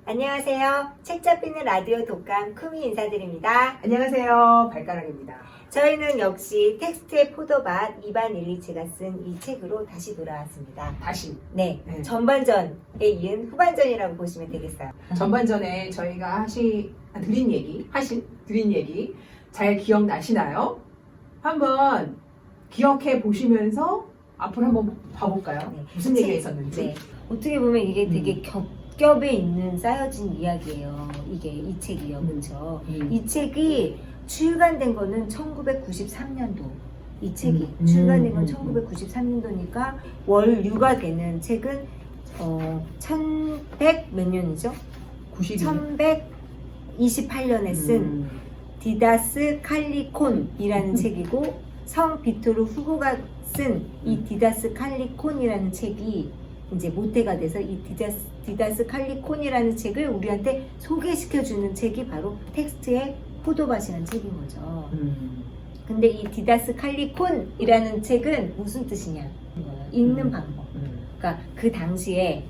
안녕하세요. 책 잡히는 라디오 독감 쿠미 인사드립니다. 안녕하세요. 발가락입니다. 저희는 역시 텍스트의 포도밭 이반 일리치가 쓴 이 책으로 다시 돌아왔습니다. 다시 네, 네. 전반전에 이은 후반전이라고 보시면 되겠어요. 전반전에 저희가 드린 얘기 잘 기억나시나요? 한번 기억해 보시면서 앞으로 한번 봐볼까요? 네. 무슨 얘기가 있었는지. 네, 어떻게 보면 이게 되게 겹겹에 있는 쌓여진 이야기예요. 이게 이 책이요, 그렇죠? 이 책이 출간된 거는 1993년도. 이 책이 출간된 건 1993년도니까 월류가 되는 책은 1100 몇 년이죠? 1128년에 쓴 디다스 칼리콘이라는 책이고, 성 비토르 후고가 쓴 이 디다스 칼리콘이라는 책이 이제 모태가 돼서 이 디다스 칼리콘이라는 책을 우리한테 소개시켜주는 책이 바로 텍스트의 포도밭이라는 책인 거죠. 근데 이 디다스 칼리콘이라는 책은 무슨 뜻이냐? 읽는 방법. 그러니까 그 당시에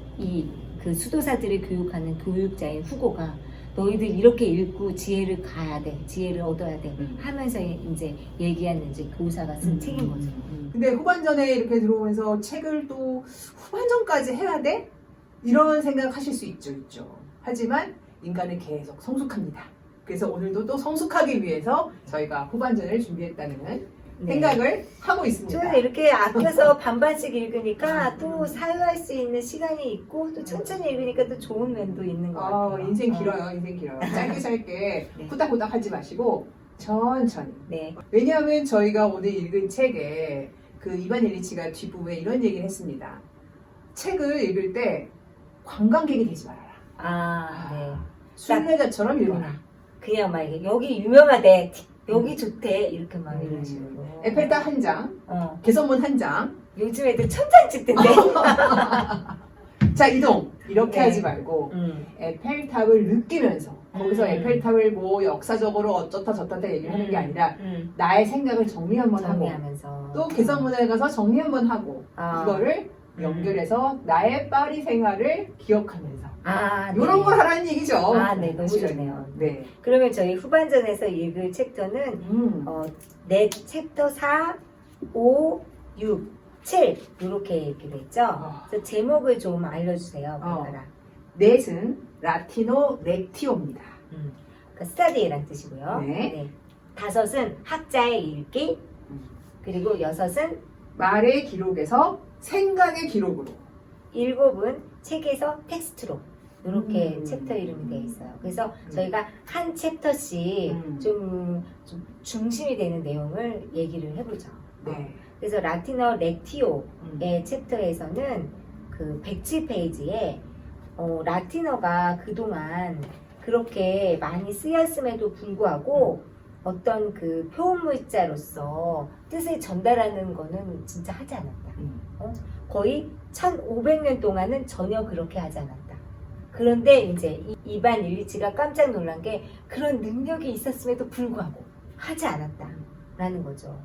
그 수도사들을 교육하는 교육자인 후고가 너희들 이렇게 읽고 지혜를 가야 돼, 지혜를 얻어야 돼 하면서 이제 얘기하는 이제 교사가 쓴 책인 거죠. 근데 후반전에 이렇게 들어오면서 책을 또 후반전까지 해야 돼? 이런 생각하실 수 있죠. 하지만 인간은 계속 성숙합니다. 그래서 오늘도 또 성숙하기 위해서 저희가 후반전을 준비했다는 생각을 하고 있습니다. 저는 이렇게 아껴서 반반씩 읽으니까 또 사유할 수 있는 시간이 있고 또 천천히 읽으니까 또 좋은 면도 있는 것 같아요. 인생 길어요. 짧게 네. 후딱후딱 하지 마시고 천천히. 네. 왜냐하면 저희가 오늘 읽은 책에 그 이반 일리치가 뒷부분에 이런 얘기를 했습니다. 책을 읽을 때 관광객이 되지 말아라. 네. 순례자처럼 읽어라. 그냥 막 이게 여기 유명하대, 여기 좋대 이렇게 막 이런 식으로. 에펠탑 한 장, 개선문 한 장. 요즘 애들 천장 찍던데. 자, 이동. 이렇게 네. 하지 말고 에펠탑을 느끼면서 거기서 에펠탑을 뭐 역사적으로 어쩌다 저쩌다 얘기를 하는 게 아니라 나의 생각을 정리 한번 하고 정리하면서 또 개선문에 가서 정리 한번 하고 이거를 연결해서 나의 파리 생활을 기억하면서 이런 걸 하라는 얘기죠. 네, 너무 좋네요. 네. 그러면 저희 후반전에서 읽을 챕터는 넷 챕터 4, 5, 6, 7 이렇게 이렇게 돼 있죠. 그래서 제목을 좀 알려주세요. 넷은 라티노 렉티오입니다. 그러니까 스타디에란 뜻이고요. 네. 다섯은 학자의 읽기, 그리고 여섯은 말의 기록에서 생각의 기록으로, 일곱은 책에서 텍스트로 이렇게 챕터 이름이 되어 있어요. 그래서 저희가 한 챕터씩 좀 중심이 되는 내용을 얘기를 해보죠. 네. 그래서 라티노 렉티오의 챕터에서는 그 107페이지에 라틴어가 그동안 그렇게 많이 쓰였음에도 불구하고 어떤 그 표현물자로서 뜻을 전달하는 거는 진짜 하지 않았다. 거의 1500년 동안은 전혀 그렇게 하지 않았다. 그런데 이제 이반 일리치가 깜짝 놀란 게 그런 능력이 있었음에도 불구하고 하지 않았다라는 거죠.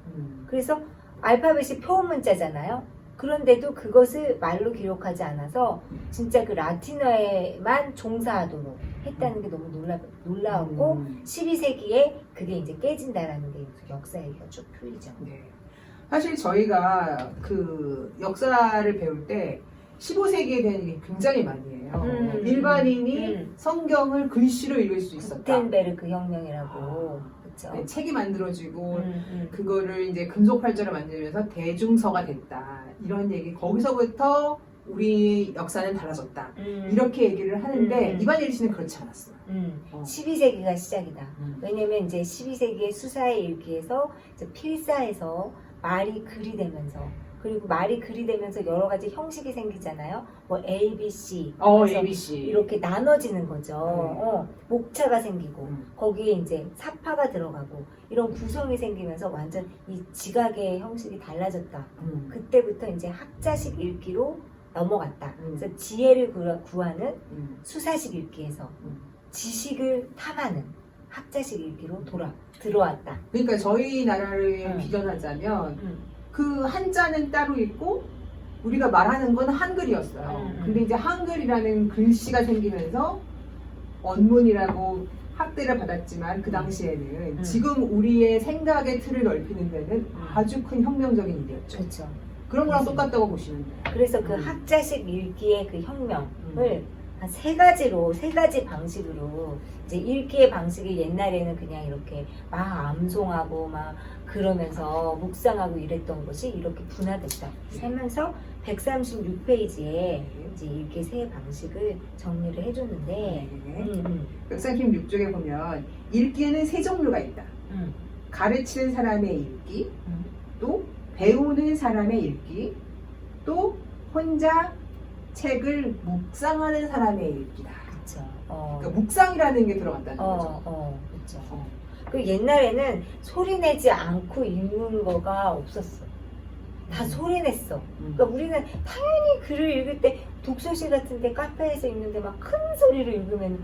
그래서 알파벳이 표현문자잖아요. 그런데도 그것을 말로 기록하지 않아서 진짜 그 라틴어에만 종사하도록 했다는 게 너무 놀라웠고 12세기에 그게 이제 깨진다라는 게 역사 얘기가 쭉 풀리죠. 네. 사실 저희가 그 역사를 배울 때 15세기에 대한 얘기 굉장히 많이 해요. 일반인이 성경을 글씨로 읽을 수 있었다. 구텐베르크 혁명이라고. 그렇죠. 네, 책이 만들어지고 그거를 이제 금속 활자로 만들면서 대중서가 됐다. 이런 얘기. 거기서부터 우리 역사는 달라졌다. 이렇게 얘기를 하는데 이반 일리치는 그렇지 않았어요. 12세기가 시작이다. 왜냐면 이제 12세기의 수사의 일기에서 필사에서 말이 글이 되면서, 그리고 말이 글이 되면서 여러 가지 형식이 생기잖아요. 뭐 A, B, C. ABC. 이렇게 나눠지는 거죠. 목차가 생기고 거기에 이제 사파가 들어가고 이런 구성이 생기면서 완전 이 지각의 형식이 달라졌다. 그때부터 이제 학자식 읽기로 넘어갔다. 그래서 지혜를 구하는 수사식 읽기에서 지식을 탐하는 학자식 읽기로 들어왔다. 그러니까 저희 나라를 비견하자면 그 한자는 따로 있고 우리가 말하는 건 한글이었어요. 근데 이제 한글이라는 글씨가 생기면서 언문이라고 학대를 받았지만 그 당시에는 지금 우리의 생각의 틀을 넓히는 데는 아주 큰 혁명적인 일이었죠. 그렇죠. 그런 거랑 똑같다고 보시면 돼요. 그래서 그 학자식 읽기의 그 혁명을 한 세 가지 방식으로 이제 읽기의 방식이 옛날에는 그냥 이렇게 막 암송하고 막 그러면서 묵상하고 이랬던 것이 이렇게 분화됐다 하면서 136페이지에 이제 읽기 세 방식을 정리를 해줬는데 136쪽에 보면 읽기에는 세 종류가 있다. 가르치는 사람의 읽기, 또 배우는 사람의 읽기, 또 혼자 책을 묵상하는 사람의 읽기다. 그렇죠. 그러니까 묵상이라는 게 들어간다는 거죠. 그렇죠. 그 옛날에는 소리 내지 않고 읽는 거가 없었어. 다 소리 냈어. 그러니까 우리는 당연히 글을 읽을 때 독서실 같은데 카페에서 읽는데 막 큰 소리로 읽으면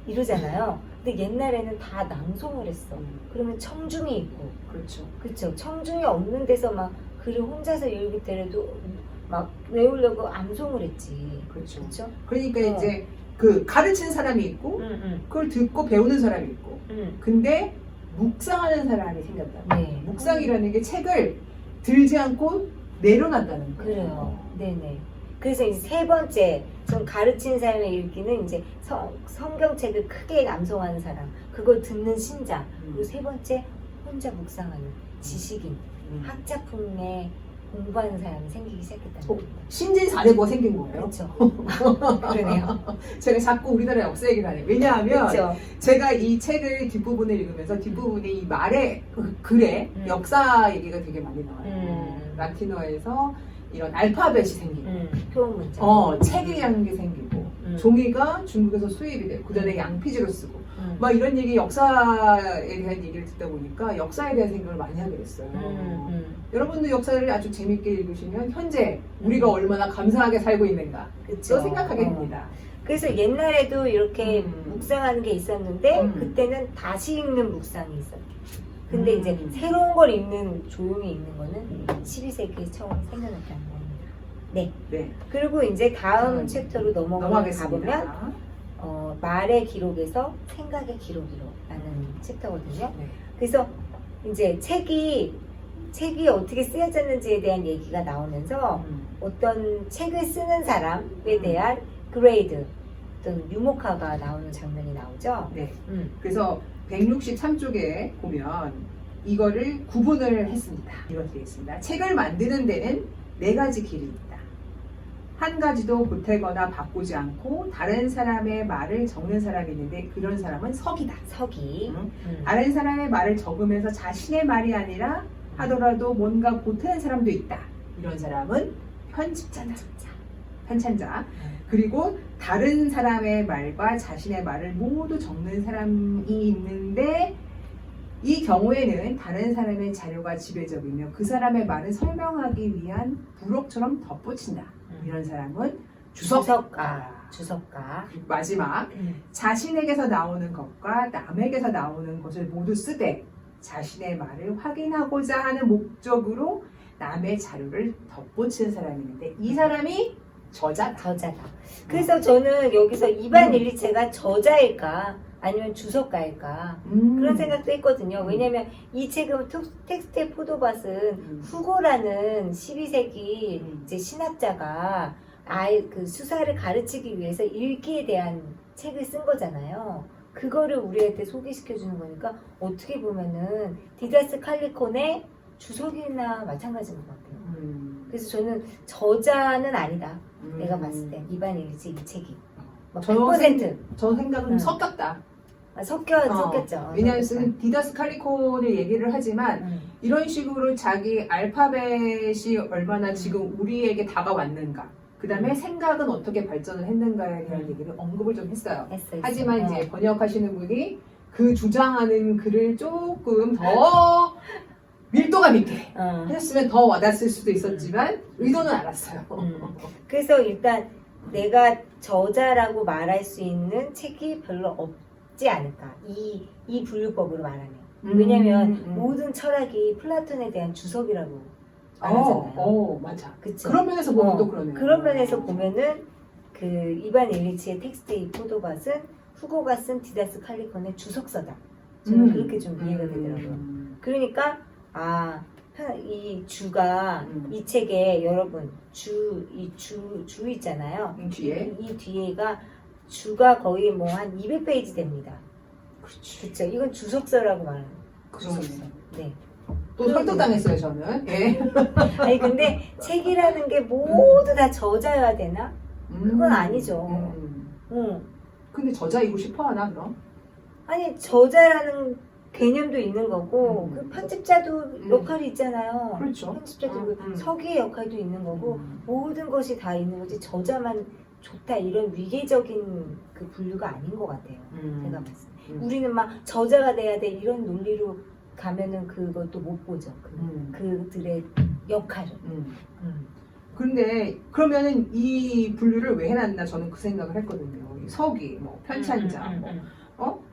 이러잖아요. 근데 옛날에는 다 낭송을 했어. 그러면 청중이 있고. 그렇죠. 그렇죠. 청중이 없는 데서 막 글을 혼자서 읽을 때라도 막 외우려고 암송을 했지. 그렇죠. 그렇죠? 그러니까 이제 그 가르치는 사람이 있고 그걸 듣고 배우는 사람이 있고 근데 묵상하는 사람이 생겼다. 네. 묵상이라는 게 책을 들지 않고 내려놨다는 거예요. 그래요. 네네. 그래서 이제 세 번째, 좀 가르치는 사람의 읽기는 이제 성경책을 크게 암송하는 사람, 그걸 듣는 신자. 그리고 세 번째, 혼자 묵상하는 지식인, 학자품에 공부하는 사람이 생기기 시작했다는 겁니다. 신진사례부가 생긴 거예요. 그렇죠. 그러네요. 제가 자꾸 우리나라 역사 얘기를 하네요. 왜냐하면 그렇죠. 제가 이 책을 뒷부분을 읽으면서 뒷부분에 이 말의 글에 역사 얘기가 되게 많이 나와요. 라틴어에서 이런 알파벳이 생기고 표현 문자. 책이라는 게 생기고 종이가 중국에서 수입이 되고 그 전에 양피지로 쓰고 막 이런 얘기 역사에 대한 얘기를 듣다 보니까 역사에 대한 생각을 많이 하게 됐어요. 여러분도 역사를 아주 재밌게 읽으시면 현재 우리가 얼마나 감사하게 살고 있는가 그쵸. 또 생각하게 됩니다. 그래서 옛날에도 이렇게 묵상하는 게 있었는데 그때는 다시 읽는 묵상이 있었죠. 근데 이제 새로운 걸 읽는, 조용히 읽는 거는 12세기에 처음 생겨났다는 겁니다. 네. 그리고 이제 다음 챕터로 넘어가 보면 말의 기록에서 생각의 기록으로라는 챕터거든요. 그래서 이제 책이 어떻게 쓰여졌는지에 대한 얘기가 나오면서 어떤 책을 쓰는 사람에 대한 그레이드, 어떤 유목화가 나오는 장면이 나오죠. 네. 그래서 163쪽에 보면 이거를 구분을 했습니다. 이렇게 되어 있습니다. 책을 만드는 데는 4가지 길이 있다. 한 가지도 보태거나 바꾸지 않고 다른 사람의 말을 적는 사람이 있는데 그런 사람은 서기다. 서기. 다른 사람의 말을 적으면서 자신의 말이 아니라 하더라도 뭔가 보태는 사람도 있다. 이런 사람은 편집자다. 편찬자. 그리고 다른 사람의 말과 자신의 말을 모두 적는 사람이 있는데 이 경우에는 다른 사람의 자료가 지배적이며 그 사람의 말을 설명하기 위한 부록처럼 덧붙인다. 이런 사람은 주석가. 그리고 마지막 자신에게서 나오는 것과 남에게서 나오는 것을 모두 쓰되 자신의 말을 확인하고자 하는 목적으로 남의 자료를 덧붙이는 사람이 있는데 이 사람이 저자다. 그래서 저는 여기서 이반 일리체가 저자일까 아니면 주석가일까 그런 생각도 했거든요. 왜냐면 이 책은 텍스트의 포도밭은 후고라는 12세기 이제 신학자가 아예 그 수사를 가르치기 위해서 읽기에 대한 책을 쓴 거잖아요. 그거를 우리한테 소개시켜 주는 거니까 어떻게 보면은 디다스 칼리콘의 주석이나 마찬가지인 것 같아요. 그래서 저는 저자는 아니다. 내가 봤을 때 이반 일리체 이 책이 100%. 저 생각은 섞였다. 섞였죠. 왜냐하면 디다스 칼리콘을 얘기를 하지만 이런 식으로 자기 알파벳이 얼마나 지금 우리에게 다가왔는가 그 다음에 생각은 어떻게 발전을 했는가에 대한 얘기를 언급을 좀 했어요. 하지만 이제 번역하시는 분이 그 주장하는 글을 조금 더 밀도감 있게 하셨으면 더 와닿았을 수도 있었지만 의도는 알았어요. 그래서 일단 내가 저자라고 말할 수 있는 책이 별로 없지 않을까. 이 분류법으로 말하면. 왜냐면 모든 철학이 플라톤에 대한 주석이라고 말하잖아요. 맞아. 그쵸? 그런 면에서 보면 또 그러네요. 그런 면에서 보면은 그 이반 일리치의 텍스트의 포도밭은 후고가 쓴 디다스 칼리콘의 주석서다. 저는 그렇게 좀 이해가 되더라고요. 그러니까 이 주가 이 책에 여러분 주 있잖아요. 뒤에 이 뒤에가 주가 거의 뭐 한 200페이지 됩니다. 그렇지. 그렇죠. 이건 주석서라고 말하는 거예요. 그러네. 네. 또 설득당했어요 저는. 예. 아니 근데 책이라는 게 모두 다 저자여야 되나? 그건 아니죠. 응. 근데 저자이고 싶어 하나 그럼? 아니 저자라는 개념도 있는 거고 그 편집자도 역할이 있잖아요. 그렇죠. 편집자도 서기의 역할도 있는 거고 모든 것이 다 있는 거지 저자만 좋다 이런 위계적인 그 분류가 아닌 것 같아요. 제가 봤을 때 우리는 막 저자가 돼야 돼 이런 논리로 가면은 그것도 못 보죠. 그들의 역할을. 그런데 그러면은 이 분류를 왜 해놨나 저는 그 생각을 했거든요. 이 서기, 뭐 편찬자,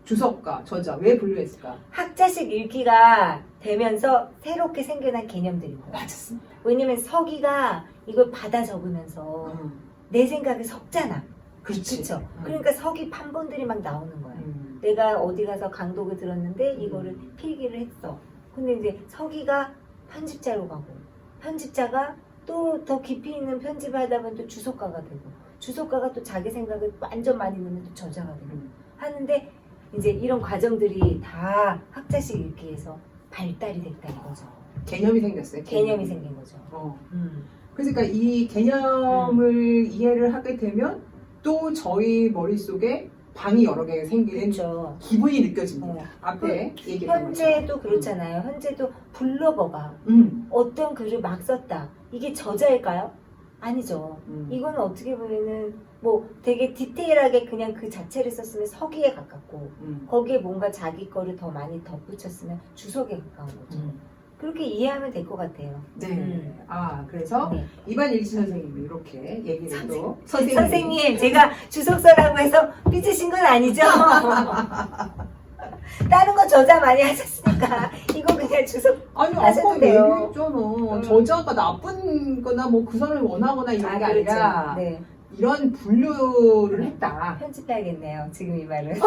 주석가, 저자 왜 분류했을까? 학자식 읽기가 되면서 새롭게 생겨난 개념들이고요. 맞았습니다. 왜냐면 서기가 이걸 받아 적으면서 내 생각에 섞잖아. 그렇지. 그렇죠. 그러니까 서기 판본들이 막 나오는 거야. 내가 어디 가서 강독을 들었는데 이거를 필기를 했어. 근데 이제 서기가 편집자로 가고 편집자가 또 더 깊이 있는 편집을 하다 보면 또 주석가가 되고 주석가가 또 자기 생각을 완전 많이 넣으면 또 저자가 되고 하는데 이제 이런 과정들이 다 학자식 읽기에서 발달이 됐다 이거죠. 개념이 생겼어요. 개념이 생긴 거죠. 그러니까 이 개념을 이해를 하게 되면 또 저희 머릿속에 방이 여러 개 생기는 그렇죠. 기분이 느껴집니다. 앞에 얘기했던 현재도 그렇잖아요. 현재도 블로거가 어떤 글을 막 썼다. 이게 저자일까요? 아니죠. 이거는 어떻게 보면은 뭐 되게 디테일하게 그냥 그 자체를 썼으면 서기에 가깝고 거기에 뭔가 자기 거를 더 많이 덧붙였으면 주석에 가까운 거죠. 그렇게 이해하면 될 것 같아요. 네. 그래서 네. 이반 일치 선생님이 이렇게 얘기를 또 선생님, 제가 주석서라고 해서 삐지신 건 아니죠? 다른 거 저자 많이 하셨으니까 이거 그냥 주석 아니 하셔도 아까 돼요. 얘기했잖아. 저자가 나쁜 거나 뭐 그 사람을 원하거나 이런 게 그렇죠. 아니라 네. 이런 분류를 했다. 편집해야겠네요. 지금 이 말은.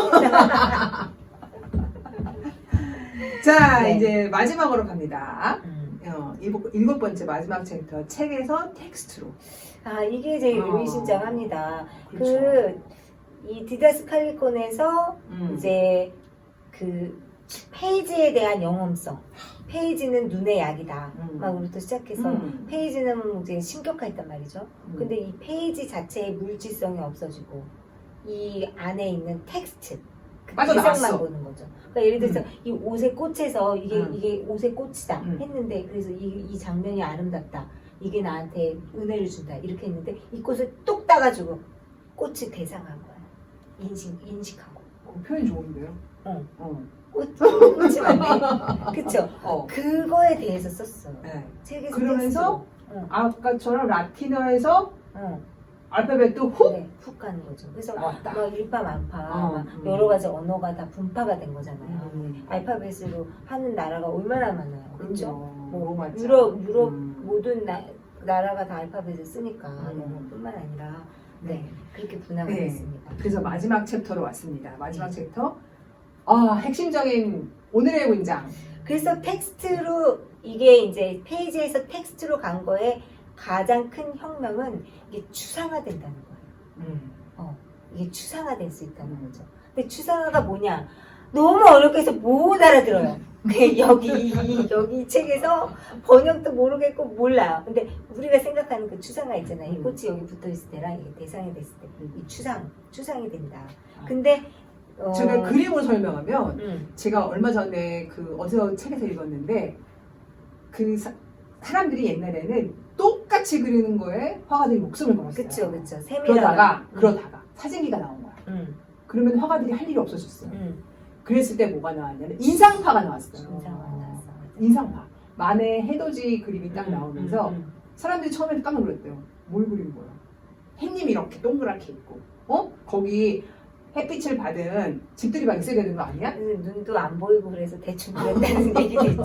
자, 네. 이제 마지막으로 갑니다. 일곱 번째 마지막 챕터 책에서 텍스트로. 이게 제일 의미심장합니다. 그렇죠. 이 디다스 칼리콘에서 이제 그 페이지에 대한 영험성. 페이지는 눈의 약이다. 막부터 시작해서 페이지는 이제 신격화했단 말이죠. 근데 이 페이지 자체의 물질성이 없어지고 이 안에 있는 텍스트 그 빠져나왔어. 대상만 보는 거죠. 그러니까 예를 들어서 이 옷의 꽃에서 이게 옷의 꽃이다 했는데 그래서 이 장면이 아름답다. 이게 나한테 은혜를 준다. 이렇게 했는데 이 꽃을 뚝 따가지고 꽃이 대상한 거야. 인식하고. 표현 좋은데요? 꽃이 맞네. 그쵸? 그거에 대해서 썼어요. 네. 책에서 그러면서 텍스트로. 아까처럼 라틴어에서 알파벳도 훅 가는 거죠. 그래서 왔다. 막 일파만파 막 여러 가지 언어가 다 분파가 된 거잖아요. 알파벳으로 하는 나라가 얼마나 많아요. 그렇죠? 뭐 유럽 모든 나라가 다 알파벳을 쓰니까 영어뿐만 아니라 그렇게 분화가 됐습니다. 그래서 마지막 챕터로 왔습니다. 마지막 챕터. 핵심적인 오늘의 문장. 그래서 텍스트로 이게 이제 페이지에서 텍스트로 간 거에 가장 큰 혁명은 이게 추상화된다는 거예요. 이게 추상화될 수 있다는 거죠. 근데 추상화가 뭐냐? 너무 어렵게 해서 못 알아들어요. 여기 이 책에서 번역도 모르겠고 몰라요. 근데 우리가 생각하는 그 추상화 있잖아요. 이 꽃이 여기 붙어 있을 때랑 이게 대상이 됐을 때 이 추상이 된다. 근데 제가 그림으로 설명하면 제가 얼마 전에 그 어디서 책에서 읽었는데 그 사람들이 옛날에는 똑같이 그리는 거에 화가들이 목숨을 걸었어요. 그쵸. 그러다가 사진기가 나온 거야. 그러면 화가들이 할 일이 없어졌어요. 그랬을 때 뭐가 나왔냐면 인상파가 나왔어요. 인상파. 만의 해돋이 그림이 딱 나오면서 사람들이 처음에 깜짝 놀랐대요. 뭘 그린 거야? 햇님이 이렇게 동그랗게 있고 거기 햇빛을 받은 집들이 막 있어야 되는 거 아니야? 눈도 안 보이고 그래서 대충 그랬다는 얘기도 있고.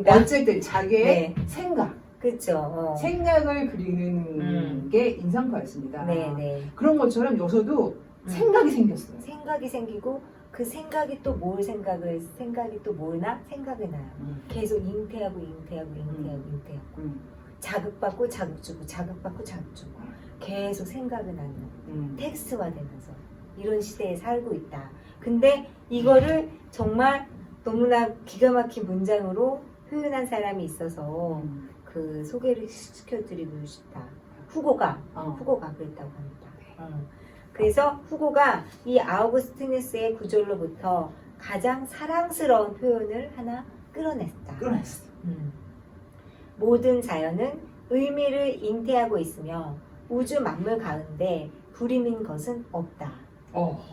어쨌든 자기의 생각, 그렇죠. 생각을 그리는 게 인상파였습니다. 네네. 그런 것처럼 여기서도 생각이 생겼어요. 생각이 생기고 그 생각이 또 뭘 생각이 또 뭐나 생각이 나요. 계속 잉태하고 자극받고 자극 주고 자극받고 자극 주고 계속 생각이 나는 텍스트화되면서 이런 시대에 살고 있다. 근데 이거를 정말 너무나 기가 막힌 문장으로 표현한 사람이 있어서 그 소개를 시켜드리고 싶다. 후고가 그랬다고 합니다. 그래서 후고가 이 아우구스티누스의 구절로부터 가장 사랑스러운 표현을 하나 끌어냈다. 모든 자연은 의미를 잉태하고 있으며 우주 만물 가운데 불임인 것은 없다.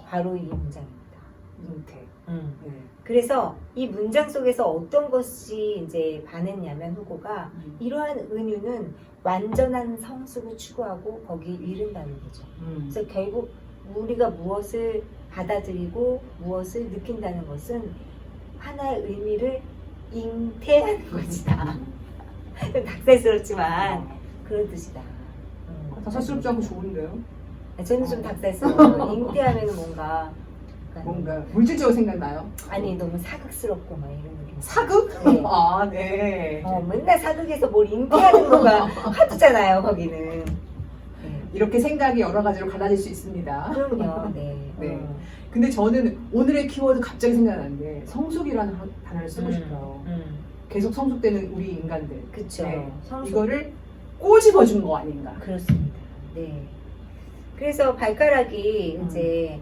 바로 이 문장입니다. 잉태. 그래서 이 문장 속에서 어떤 것이 이제 반했냐면 후고가 이러한 은유는 완전한 성숙을 추구하고 거기에 이른다는 거죠. 그래서 결국 우리가 무엇을 받아들이고 무엇을 느낀다는 것은 하나의 의미를 잉태하는 것이다. 좀 닭살스럽지만 그런 뜻이다. 닭살스럽지 않고 좋은데요? 저는 좀 닭살스러워요. 잉태하면 뭔가 물질적으로 생각나요? 아니 너무 사극스럽고 막 이런 느낌. 사극? 네. 네. 맨날 사극에서 뭘 잉태하는 거가 하도잖아요 거기는. 이렇게 생각이 여러 가지로 갈라질 수 있습니다. 그럼요. 네. 근데 저는 오늘의 키워드 갑자기 생각나는 게 성숙이라는 단어를 쓰고 싶어요. 계속 성숙되는 우리 인간들. 그쵸. 이거를 꼬집어준 거 아닌가. 그렇습니다. 네. 그래서 발가락이 이제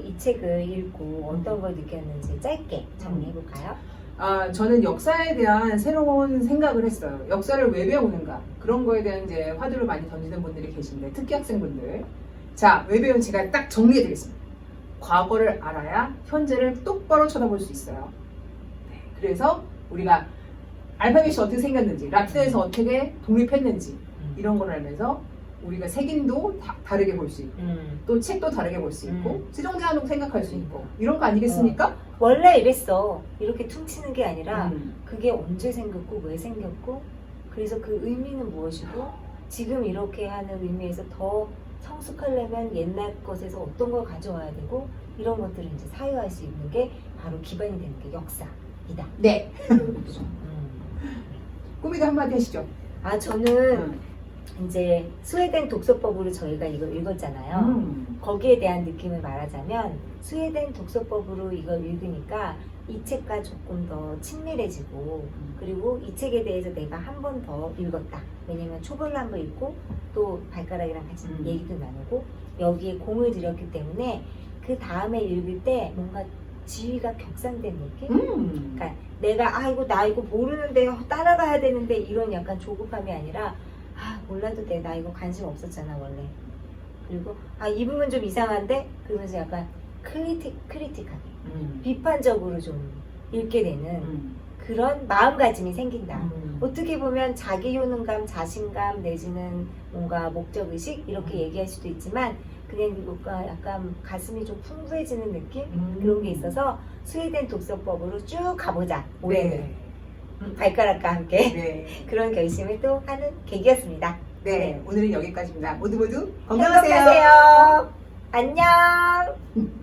이 책을 읽고 어떤 걸 느꼈는지 짧게 정리해볼까요? 저는 역사에 대한 새로운 생각을 했어요. 역사를 왜 배우는가? 그런 거에 대한 이제 화두를 많이 던지는 분들이 계신데, 특히 학생분들. 자, 왜 배우는 제가 딱 정리해드리겠습니다. 과거를 알아야 현재를 똑바로 쳐다볼 수 있어요. 네, 그래서 우리가 알파벳이 어떻게 생겼는지, 라틴어에서 어떻게 독립했는지 이런 걸 알면서 우리가 색인도 다르게 볼 수 있고 또 책도 다르게 볼 수 있고 세종대왕도 생각할 수 있고 이런 거 아니겠습니까? 원래 이랬어. 이렇게 퉁치는 게 아니라 그게 언제 생겼고 왜 생겼고 그래서 그 의미는 무엇이고 지금 이렇게 하는 의미에서 더 성숙하려면 옛날 것에서 어떤 걸 가져와야 되고 이런 것들을 이제 사유할 수 있는 게 바로 기반이 되는 게 역사이다. 네. 꾸미도 한마디 하시죠. 저는 이제 스웨덴 독서법으로 저희가 이걸 읽었잖아요. 거기에 대한 느낌을 말하자면 스웨덴 독서법으로 이걸 읽으니까 이 책과 조금 더 친밀해지고 그리고 이 책에 대해서 내가 한 번 더 읽었다. 왜냐면 초벌로 한 번 읽고 또 발가락이랑 같이 얘기도 나누고 여기에 공을 들였기 때문에 그 다음에 읽을 때 뭔가 지위가 격상된 느낌? 그러니까 내가 나 이거 모르는데 따라가야 되는데 이런 약간 조급함이 아니라 몰라도 돼. 나 이거 관심 없었잖아 원래. 그리고 이 부분 좀 이상한데 그러면서 약간 크리틱하게 비판적으로 좀 읽게 되는 그런 마음가짐이 생긴다. 어떻게 보면 자기 효능감, 자신감 내지는 뭔가 목적의식 이렇게 얘기할 수도 있지만 그냥 뭔가 약간 가슴이 좀 풍부해지는 느낌? 그런 게 있어서 스웨덴 독서법으로 쭉 가보자. 올해는. 발가락과 함께 그런 결심을 또 하는 계기였습니다. 네, 오늘은 여기까지입니다. 모두 건강하세요. 행복하세요. 안녕.